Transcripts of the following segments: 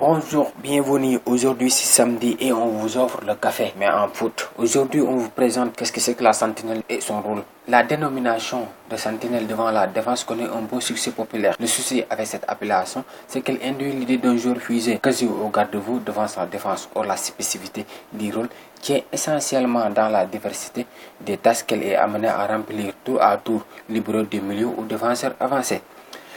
Bonjour, bienvenue. Aujourd'hui c'est samedi et on vous offre le café, mais en foot. Aujourd'hui on vous présente qu'est-ce que c'est que la sentinelle et son rôle. La dénomination de sentinelle devant la défense connaît un beau succès populaire. Le souci avec cette appellation, c'est qu'elle induit l'idée d'un joueur fusé quasi au garde-vous devant sa défense. Or la spécificité du rôle qui est essentiellement dans la diversité des tâches qu'elle est amenée à remplir tour à tour, libéraux du milieu ou défenseur avancé.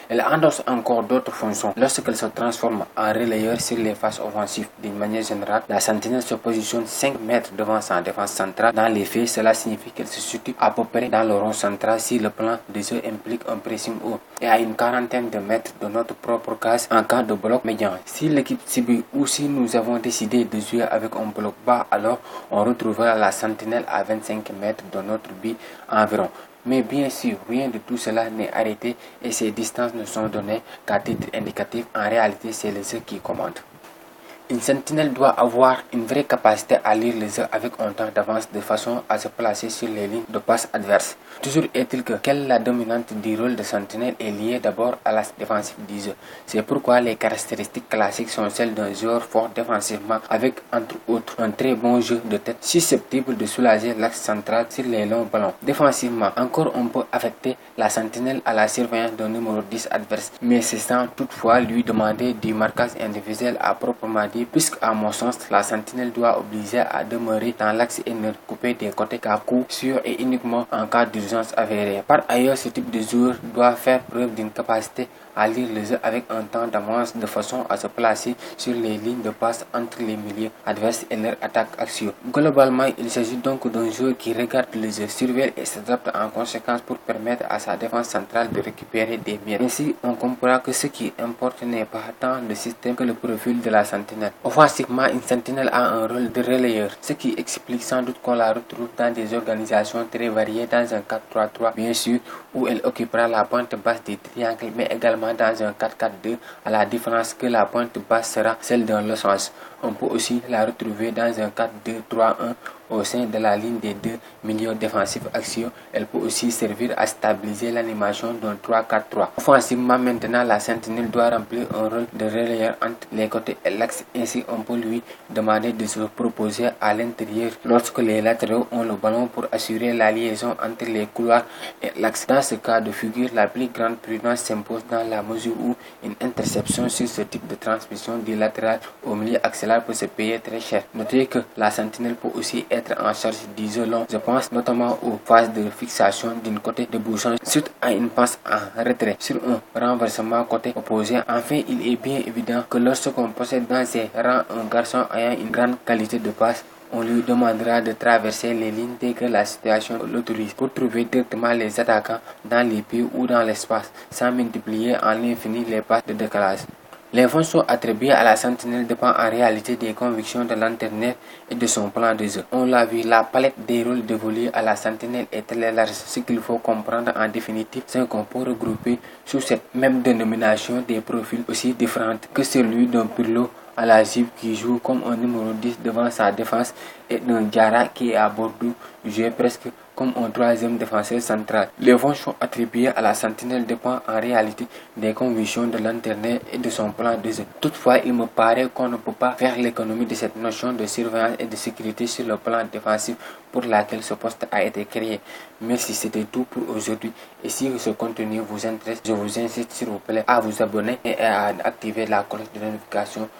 Elle endosse encore d'autres fonctions lorsqu'elle se transforme en relayeur sur les phases offensives. D'une manière générale, la sentinelle se positionne 5 mètres devant sa défense centrale. Dans les faits, cela signifie qu'elle se situe à peu près dans le rond central si le plan de jeu implique un pressing haut et à une quarantaine de mètres de notre propre case en cas de bloc médian. Si l'équipe subit ou si nous avons décidé de jouer avec un bloc bas, alors on retrouvera la sentinelle à 25 mètres de notre but environ. Mais bien sûr, rien de tout cela n'est arrêté et ces distances ne sont données qu'à titre indicatif. En réalité, c'est le jeu qui commande. Une sentinelle doit avoir une vraie capacité à lire les jeux avec un temps d'avance de façon à se placer sur les lignes de passe adverses. Toujours est-il que la dominante du rôle de sentinelle est liée d'abord à la défensive du jeu. C'est pourquoi les caractéristiques classiques sont celles d'un joueur fort défensivement avec entre autres un très bon jeu de tête susceptible de soulager l'axe central sur les longs ballons. Défensivement, encore on peut affecter la sentinelle à la surveillance d'un numéro 10 adverse, mais c'est sans toutefois lui demander du marquage individuel à proprement dit, puisque à mon sens, la sentinelle doit obliger à demeurer dans l'axe et ne couper des côtés qu'à coup sûr et uniquement en cas d'urgence avérée. Par ailleurs, ce type de joueur doit faire preuve d'une capacité à lire le jeu avec un temps d'avance de façon à se placer sur les lignes de passe entre les milieux adverses et leur attaque axiaux. Globalement, il s'agit donc d'un joueur qui regarde le jeu, surveille et s'adapte en conséquence pour permettre à sa défense centrale de récupérer des miettes. Ainsi, on comprend que ce qui importe n'est pas tant le système que le profil de la sentinelle. Offensivement, une sentinelle a un rôle de relayeur, ce qui explique sans doute qu'on la retrouve dans des organisations très variées dans un 4-3-3 bien sûr, où elle occupera la pointe basse des triangles, mais également dans un 4-4-2, à la différence que la pointe basse sera celle d'un losange. On peut aussi la retrouver dans un 4-2-3-1 au sein de la ligne des deux milieux défensifs axiaux. Elle peut aussi servir à stabiliser l'animation d'un 3-4-3. Offensivement maintenant, la sentinelle doit remplir un rôle de relayeur entre les côtés et l'axe. Ainsi, on peut lui demander de se proposer à l'intérieur lorsque les latéraux ont le ballon pour assurer la liaison entre les couloirs et l'axe. Dans ce cas de figure, la plus grande prudence s'impose dans la mesure où une interception sur ce type de transmission du latéral au milieu axillard peut se payer très cher. Notez que la sentinelle peut aussi être en charge du jeu long. Je pense notamment aux phases de fixation d'une côté de bouchon suite à une passe en retrait sur un renversement côté opposé. Enfin, il est bien évident que lorsqu'on possède dans ses rangs un garçon ayant une grande qualité de passe, on lui demandera de traverser les lignes dès que la situation l'autorise pour trouver directement les attaquants dans les pieds ou dans l'espace, sans multiplier en l'infini les passes de décalage. Les fonctions attribuées à la sentinelle dépendent en réalité des convictions de l'entraîneur et de son plan de jeu. On l'a vu, la palette des rôles dévolus à la sentinelle est très large. Ce qu'il faut comprendre en définitive, c'est qu'on peut regrouper sous cette même dénomination des profils aussi différents que celui d'un Pirlo à la Juve qui joue comme un numéro 10 devant sa défense et d'un Diarra qui est à Bordeaux joué presque comme un troisième défenseur central. Les fonctions attribuées à la sentinelle dépendent en réalité des convictions de l'entraîneur et de son plan de jeu. Toutefois, il me paraît qu'on ne peut pas faire l'économie de cette notion de surveillance et de sécurité sur le plan défensif pour laquelle ce poste a été créé. Merci, c'était tout pour aujourd'hui. Et si ce contenu vous intéresse, je vous incite s'il vous plaît à vous abonner et à activer la cloche de notification